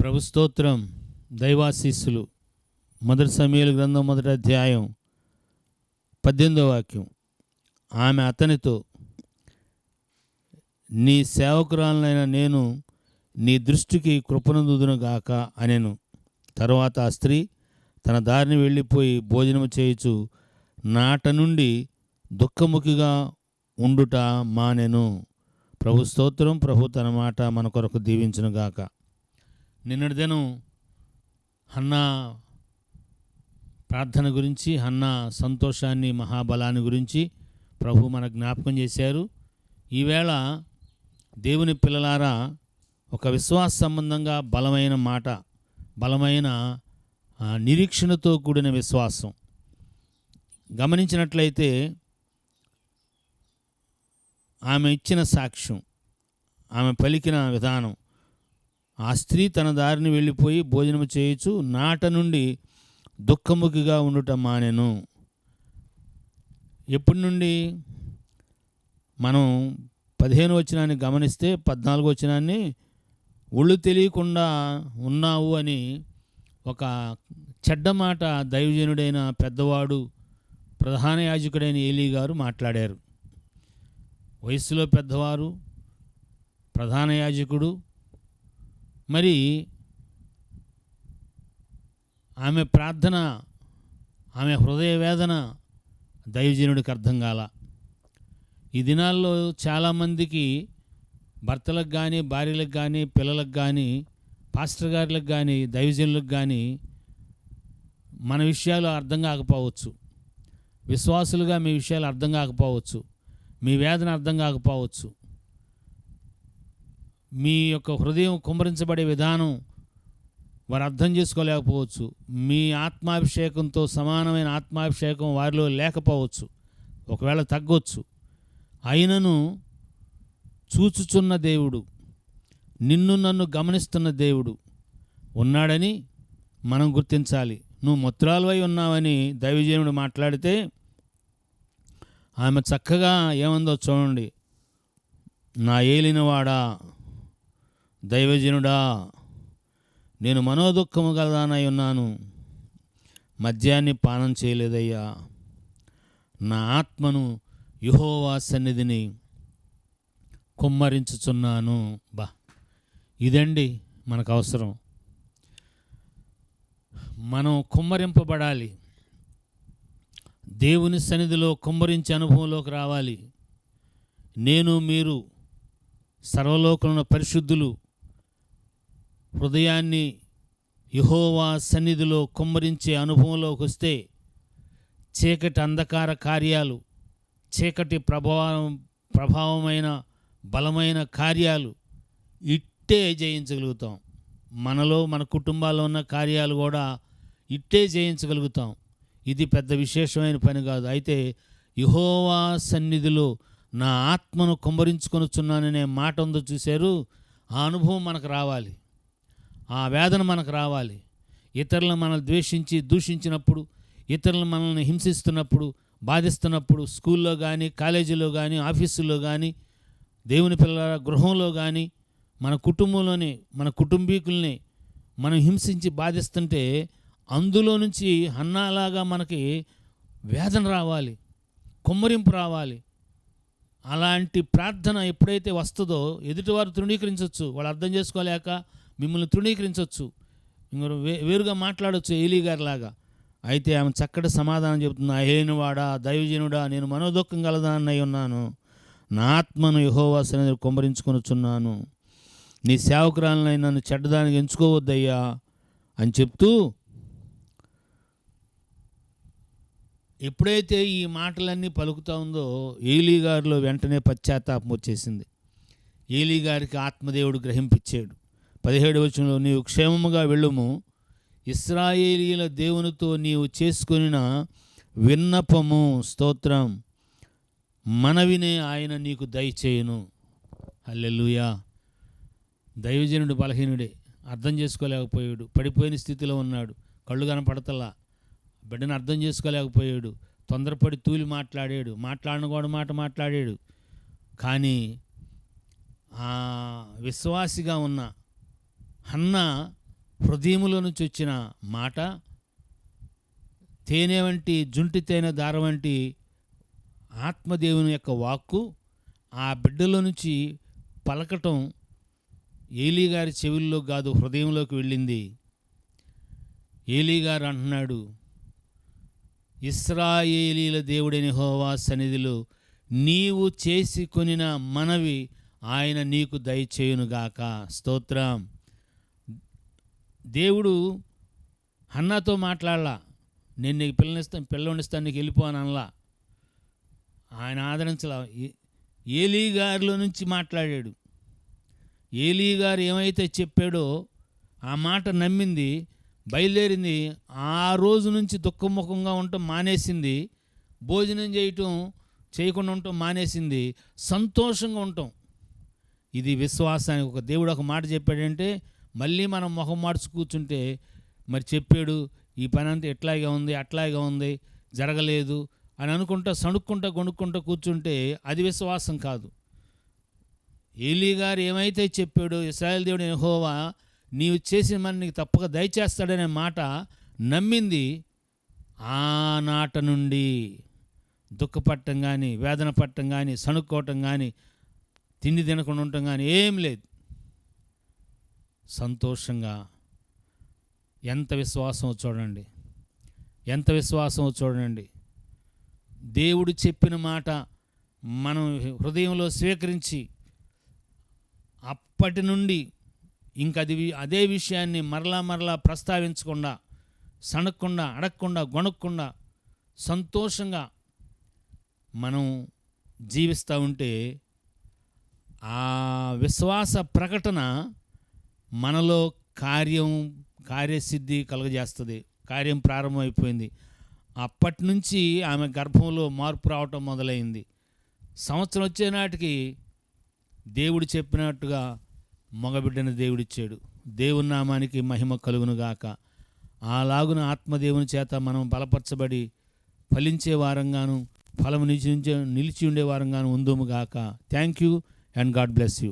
ప్రభు స్తోత్రం. దైవాశీస్సులు. మొదటి సమూయేలు గ్రంథం 1వ అధ్యాయం 18వ వాక్యం. ఆమె అతనితో, నీ సేవకురాలనైన నేను నీ దృష్టికి కృపనందుదునుగాక అనెను. తరువాత ఆ స్త్రీ తన దారిని వెళ్ళిపోయి భోజనము చేయుచు నాట నుండి దుఃఖముఖిగా ఉండుట మానెను. ప్రభు స్తోత్రం. ప్రభు తన మాట మన కొరకు దీవించునుగాక. నిన్నటి దినం హన్నా ప్రార్థన గురించి, హన్నా సంతోషాన్ని, మహాబలాన్ని గురించి ప్రభు మన జ్ఞాపకం చేశారు. ఈవేళ దేవుని పిల్లలారా, ఒక విశ్వాస సంబంధంగా బలమైన మాట, బలమైన నిరీక్షణతో కూడిన విశ్వాసం గమనించినట్లయితే ఆమె ఇచ్చిన సాక్ష్యం, ఆమె పలికిన విధానం, ఆ స్త్రీ తన దారిని వెళ్ళిపోయి భోజనము చేయుచు నాట నుండి దుఃఖముఖిగా ఉండుట మానెను. ఎప్పటి నుండి? మనం 15వ వచనాన్ని గమనిస్తే 14వ వచనాన్ని, ఒళ్ళు తెలియకుండా ఉన్నావు అని ఒక చెడ్డ మాట దైవజనుడైన పెద్దవాడు, ప్రధాన యాజకుడైన ఏలీ గారు మాట్లాడారు. వయస్సులో పెద్దవారు, ప్రధాన యాజకుడు. మరి ఆమె ప్రార్థన, ఆమె హృదయ వేదన దైవజనుడికి అర్థం కాల. ఈ దినాల్లో చాలామందికి, భర్తలకు కానీ, భార్యలకు కానీ, పిల్లలకు కానీ, పాస్టర్ గారులకు కానీ, దైవజనులకు కానీ మన విషయాలు అర్థం కాకపోవచ్చు. విశ్వాసులుగా మీ విషయాలు అర్థం కాకపోవచ్చు. మీ వేదన అర్థం కాకపోవచ్చు. మీ యొక్క హృదయం కుమ్మరించబడే విధానం వారు అర్థం చేసుకోలేకపోవచ్చు. మీ ఆత్మాభిషేకంతో సమానమైన ఆత్మాభిషేకం వారిలో లేకపోవచ్చు. ఒకవేళ తగ్గొచ్చు. అయినను చూచుచున్న దేవుడు, నిన్ను నన్ను గమనిస్తున్న దేవుడు ఉన్నాడని మనం గుర్తించాలి. నువ్వు ముత్రాలువై ఉన్నావని దైవజనుడు మాట్లాడితే ఆమె చక్కగా ఏమందో చూడండి. నా ఏలినవాడా, దైవజనుడా, నేను మనోదుఖము గలదానై ఉన్నాను, మద్యాన్ని పానం చేయలేదయ్యా, నా ఆత్మను యెహోవా సన్నిధిని కుమ్మరించుచున్నాను. ఇదండి మనకు అవసరం. మనం కుమ్మరింపబడాలి. దేవుని సన్నిధిలో కుమ్మరించే అనుభవంలోకి రావాలి. నేను, మీరు, సర్వలోకమున పరిశుద్ధులు హృదయాన్ని యెహోవా సన్నిధిలో కుమ్మరించే అనుభవంలోకి వస్తే చీకటి అంధకార కార్యాలు, చీకటి ప్రభావమైన బలమైన కార్యాలు ఇట్టే జయించగలుగుతాం. మనలో, మన కుటుంబాల్లో ఉన్న కార్యాలు కూడా ఇట్టే జయించగలుగుతాం. ఇది పెద్ద విశేషమైన పని కాదు. అయితే యెహోవా సన్నిధిలో నా ఆత్మను కుమ్మరించుకొనుచున్నాననే మాట ఉందో చూశారు. ఆ అనుభవం మనకు రావాలి. ఆ వేదన మనకు రావాలి. ఇతరులను మనల్ని ద్వేషించి దూషించినప్పుడు, ఇతరులను మనల్ని హింసిస్తున్నప్పుడు, బాధిస్తున్నప్పుడు, స్కూల్లో కానీ, కాలేజీలో కానీ, ఆఫీసుల్లో కానీ, దేవుని పిల్లల గృహంలో కానీ, మన కుటుంబంలోనే మన కుటుంబీకుల్ని మనం హింసించి బాధిస్తుంటే అందులో నుంచి హన్నాలాగా మనకి వేదన రావాలి, కుమ్మరింపు రావాలి. అలాంటి ప్రార్థన ఎప్పుడైతే వస్తుందో ఎదుటివారు తృణీకరించవచ్చు. వాళ్ళు అర్థం చేసుకోలేక మిమ్మల్ని తృణీకరించవచ్చు, ఇంకొక వేరుగా మాట్లాడవచ్చు ఏలీ గారిలాగా. అయితే ఆమె చక్కటి సమాధానం చెబుతుంది. అహేనువాడా, దైవజనుడా, నేను మనోదుఖం గలదాన్నై ఉన్నాను, నా ఆత్మను యెహోవా సన్నిధిలో కుమ్మరించుకొనుచున్నాను, నీ సేవకురాలనై నన్ను చెడ్డదానికి ఎంచుకోవద్దయ్యా అని చెప్తూ, ఎప్పుడైతే ఈ మాటలన్నీ పలుకుతూ ఉందో ఏలీ గారిలో వెంటనే పశ్చాత్తాపం వచ్చేసింది. ఏలీ గారికి ఆత్మదేవుడు గ్రహింపించాడు. 17వ వచనంలో, నీవు క్షేమముగా వెళ్ళుము, ఇశ్రాయేలీయుల దేవునితో నీవు చేసుకొనిన విన్నపము, స్తోత్రం, మనవినే ఆయన నీకు దయచేయును. హల్లెలూయా. దైవజనుడు బలహీనుడే, అర్థం చేసుకోలేకపోయాడు, పడిపోయిన స్థితిలో ఉన్నాడు, కళ్ళు కనపడతలా, బిడ్డను అర్థం చేసుకోలేకపోయాడు, తొందరపడి తూలి మాట్లాడాడు, మాట్లాడనకూడని మాట మాట్లాడాడు. కానీ విశ్వాసిగా ఉన్న హన్నా హృదయములో నుంచి వచ్చిన మాట తేనె వంటి జుంటి తేనె దారం వంటి ఆత్మదేవుని యొక్క వాక్కు ఆ బిడ్డలో నుంచి పలకటం ఏలీ గారి చెవుల్లో కాదు, హృదయంలోకి వెళ్ళింది. ఏలీ గారు అంటున్నాడు, ఇశ్రాయేలీల దేవుడైన యెహోవా సన్నిధిలో నీవు చేసి కొనిన మనవి ఆయన నీకు దయచేయునుగాక. స్తోత్రం. దేవుడు హన్నాతో మాట్లాడలా, నేను నీకు పిల్లనిస్తాను నీకు వెళ్ళిపోను అనలా. ఆయన ఆదరించలా. ఏలీ గారిలో నుంచి మాట్లాడాడు. ఏలీ గారు ఏమైతే చెప్పాడో ఆ మాట నమ్మింది, బయలుదేరింది. ఆ రోజు నుంచి దుఃఖముఖంగా ఉండటం మానేసింది, భోజనం చేయకుండా ఉండటం మానేసింది, సంతోషంగా ఉండటం. ఇది విశ్వాసానికి ఒక దేవుడు ఒక మాట చెప్పాడంటే మళ్ళీ మనం మొహం మార్చి కూర్చుంటే, మరి చెప్పాడు ఈ పని అంతా ఎట్లాగే ఉంది అట్లాగే ఉంది జరగలేదు అని అనుకుంటా సణుక్కుంటా గొణుక్కుంటా కూర్చుంటే అది విశ్వాసం కాదు. ఏలీ గారు ఏమైతే చెప్పాడో, ఇశ్రాయేలు దేవుడు యెహోవా నీవు చేసిన మన నీకు తప్పక దయచేస్తాడనే మాట నమ్మింది. ఆనాట నుండి దుఃఖపట్టం కానీ, వేదన పట్టం కానీ, సణుక్కోవటం కానీ, తిండి తినకుండా ఉండటం కానీ ఏం లేదు. సంతోషంగా. ఎంత విశ్వాసం చూడండి, ఎంత విశ్వాసం చూడండి. దేవుడు చెప్పిన మాట మనం హృదయంలో స్వీకరించి అప్పటి నుండి ఇంక అదే విషయాన్ని మరలా ప్రస్తావించకుండా, సణక్కుండా, అడగకుండా, గొణక్కుండా సంతోషంగా మనం జీవిస్తూ ఉంటే ఆ విశ్వాస ప్రకటన మనలో కార్యసిద్ధి కలుగజేస్తుంది. కార్యం ప్రారంభమైపోయింది. అప్పటి నుంచి ఆమె గర్భంలో మార్పు రావటం మొదలైంది. సంవత్సరం వచ్చే నాటికి దేవుడు చెప్పినట్టుగా మగబిడ్డను దేవుడిచ్చాడు. దేవుని నామానికి మహిమ కలుగునుగాక. అలాగున ఆత్మదేవుని చేత మనం బలపరచబడి ఫలించే వారంగాను, ఫలము నిలిచి ఉండే వారంగాను ఉందుముగాక. Thank you and God bless you.